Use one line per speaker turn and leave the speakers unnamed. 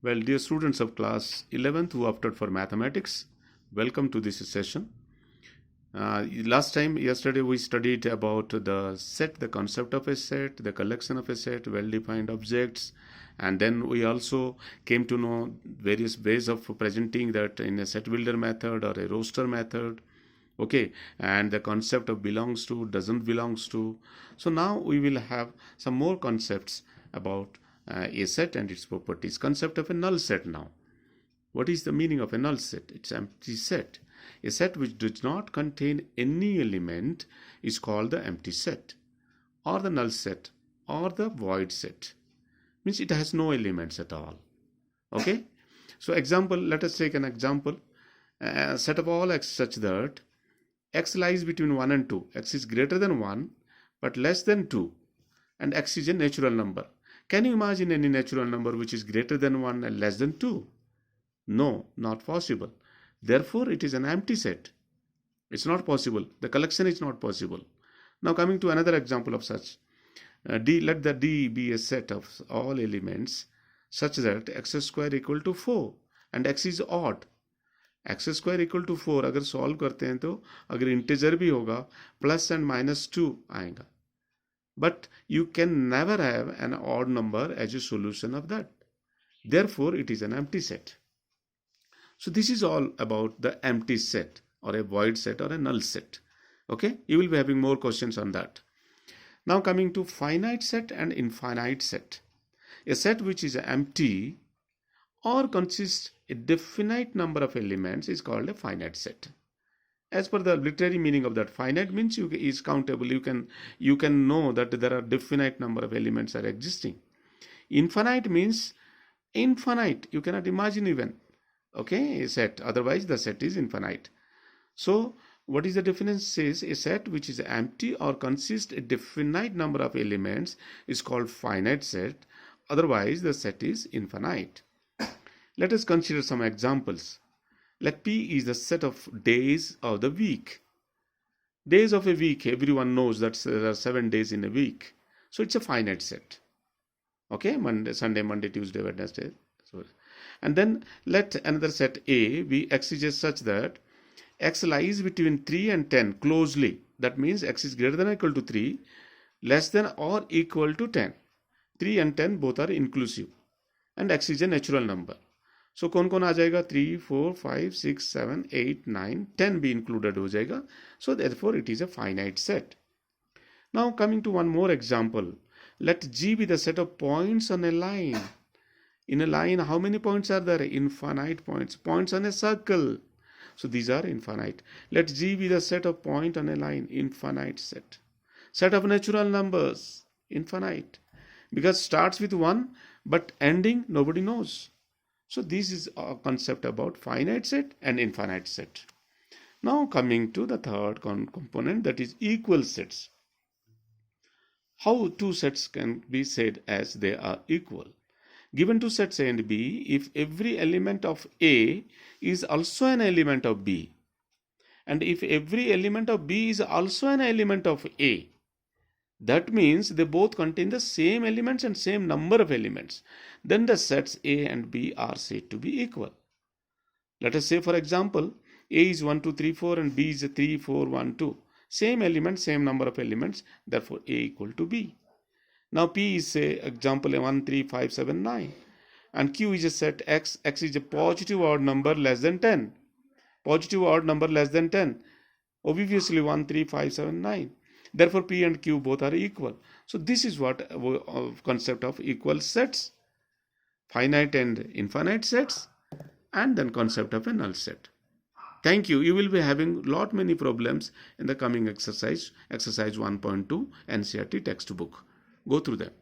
Well, dear students of class 11th who opted for mathematics, welcome to this session. Yesterday we studied about the set, the concept of a set, the collection of a set, well-defined objects, and then we also came to know various ways of presenting that in a set builder method or a roster method. Okay, and the concept of belongs to, doesn't belongs to. So now we will have some more concepts about a set and its properties. Concept of a null set now. What is the meaning of a null set? It's an empty set. A set which does not contain any element is called the empty set, or the null set, or the void set. Means it has no elements at all. Okay? So example, let us take an example. Set of all x such that x lies between 1 and 2. X is greater than 1 but less than 2, and x is a natural number. Can you imagine any natural number which is greater than 1 and less than 2? No, not possible. Therefore, it is an empty set. It's not possible. The collection is not possible. Now coming to another example of such. Let the D be a set of all elements such that x square equal to 4 and x is odd. x square equal to 4 अगर solve करते हैं तो अगर integer भी होगा plus and -2 आएगा. But you can never have an odd number as a solution of that. Therefore, it is an empty set. So this is all about the empty set or a void set or a null set. Okay, you will be having more questions on that. Now coming to finite set and infinite set. A set which is empty or consists a definite number of elements is called a finite set. As per the literary meaning of that, finite means is countable. You can know that there are definite number of elements are existing. Infinite means infinite. You cannot imagine even. Okay, a set. Otherwise, the set is infinite. So, what is the difference? Says a set which is empty or consists a definite number of elements is called finite set. Otherwise, the set is infinite. Let us consider some examples. Let P is the set of days of the week. Days of a week, everyone knows that there are 7 days in a week. So it's a finite set. Okay, Sunday, Monday, Tuesday, Wednesday. And then let another set A be x is such that x lies between 3 and 10 closely. That means x is greater than or equal to 3, less than or equal to 10. 3 and 10 both are inclusive. And x is a natural number. So कौन कौन आ जाएगा 3, 4, 5, 6, 7, 8, 9, 10 भी included हो जाएगा. So therefore it is a finite set. Now coming to one more example. Let G be the set of points on a line. In a line, how many points are there? Infinite points. Points on a circle. So these are infinite. Let G be the set of point on a line. Infinite set. Set of natural numbers. Infinite. Because starts with 1 but ending nobody knows. So this is a concept about finite set and infinite set. Now coming to the third component, that is equal sets. How two sets can be said as they are equal? Given two sets A and B, if every element of A is also an element of B, and if every element of B is also an element of A, that means they both contain the same elements and same number of elements. Then the sets A and B are said to be equal. Let us say, for example, A is 1, 2, 3, 4 and B is 3, 4, 1, 2. Same element, same number of elements. Therefore, A equal to B. Now P is, say, example 1, 3, 5, 7, 9. And Q is a set X. X is a positive odd number less than 10. Positive odd number less than 10. Obviously 1, 3, 5, 7, 9. Therefore, P and Q both are equal. So this is what concept of equal sets, finite and infinite sets, and then concept of a null set. Thank you. You will be having many problems in the coming exercise 1.2 NCERT textbook. Go through them.